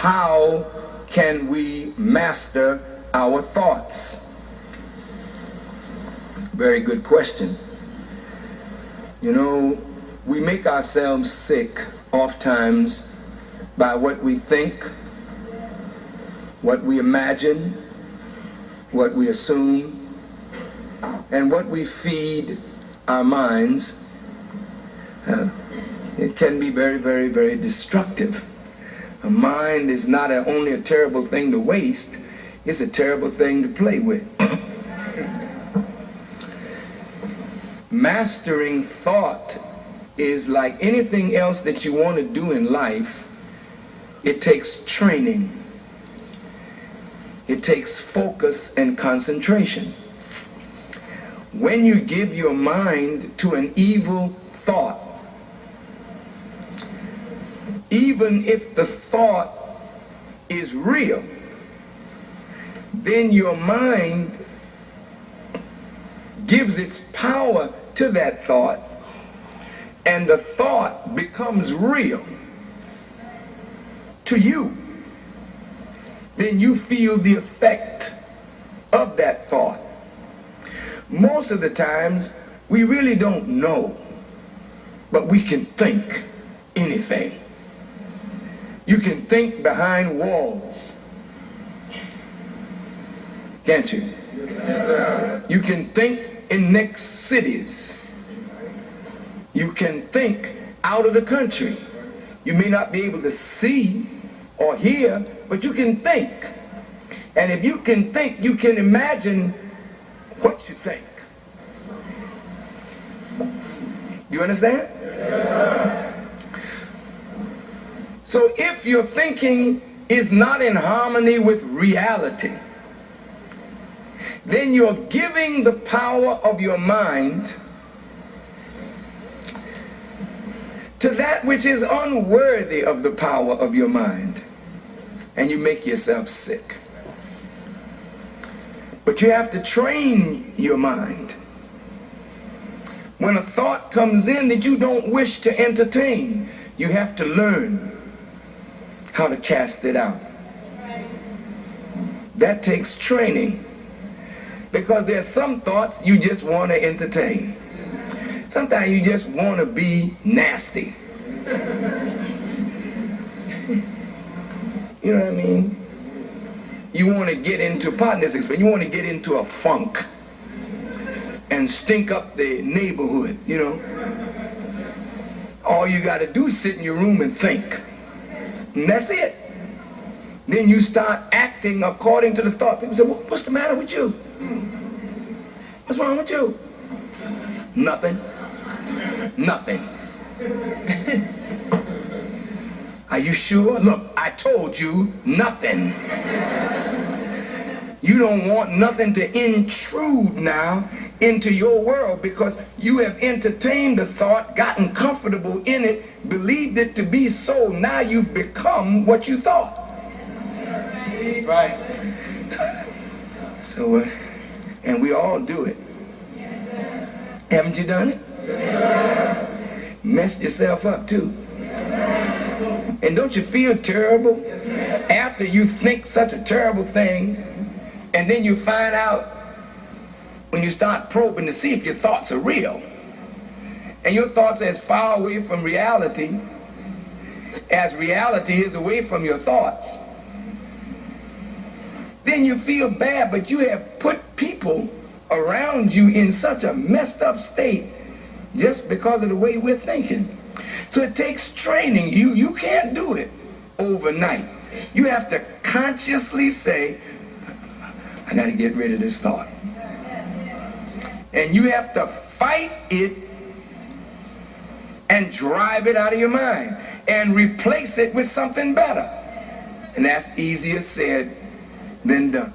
how can we master our thoughts? Very good question. You know, we make ourselves sick oftentimes by what we think, what we imagine, what we assume, and what we feed our minds. It can be very, very, very destructive. A mind is not only a terrible thing to waste, it's a terrible thing to play with. Mastering thought is like anything else that you want to do in life. It takes training. It takes focus and concentration. When you give your mind to an evil thought, even if the thought is real, then your mind gives its power to that thought, and the thought becomes real to you. Then you feel the effect of that thought. Most of the times, we really don't know, but we can think anything. You can think behind walls, can't you? Yes, sir. You can think in next cities. You can think out of the country. You may not be able to see or hear, but you can think. And if you can think, you can imagine what you think. You understand? Yes, sir. So if your thinking is not in harmony with reality, then you're giving the power of your mind to that which is unworthy of the power of your mind, and you make yourself sick. But you have to train your mind. When a thought comes in that you don't wish to entertain, you have to learn how to cast it out. That takes training, because there's some thoughts you just want to entertain. Sometimes you just want to be nasty. You know what I mean? You want to get into, pardon this expression, you want to get into a funk and stink up the neighborhood, you know? All you got to do is sit in your room and think. And that's it. Then you start acting according to the thought. People say, well, what's the matter with you? What's wrong with you? Nothing. Nothing. Are you sure? Look, I told you nothing. You don't want nothing to intrude now into your world, because you have entertained the thought, gotten comfortable in it, believed it to be so. Now you've become what you thought. Right. So, and we all do it. Haven't you done it? Messed yourself up too. And don't you feel terrible after you think such a terrible thing, and then you find out when you start probing to see if your thoughts are real, and your thoughts are as far away from reality as reality is away from your thoughts, then you feel bad, but you have put people around you in such a messed up state just because of the way we're thinking. So it takes training. You can't do it overnight. You have to consciously say, I got to get rid of this thought. And you have to fight it and drive it out of your mind and replace it with something better. And that's easier said than done.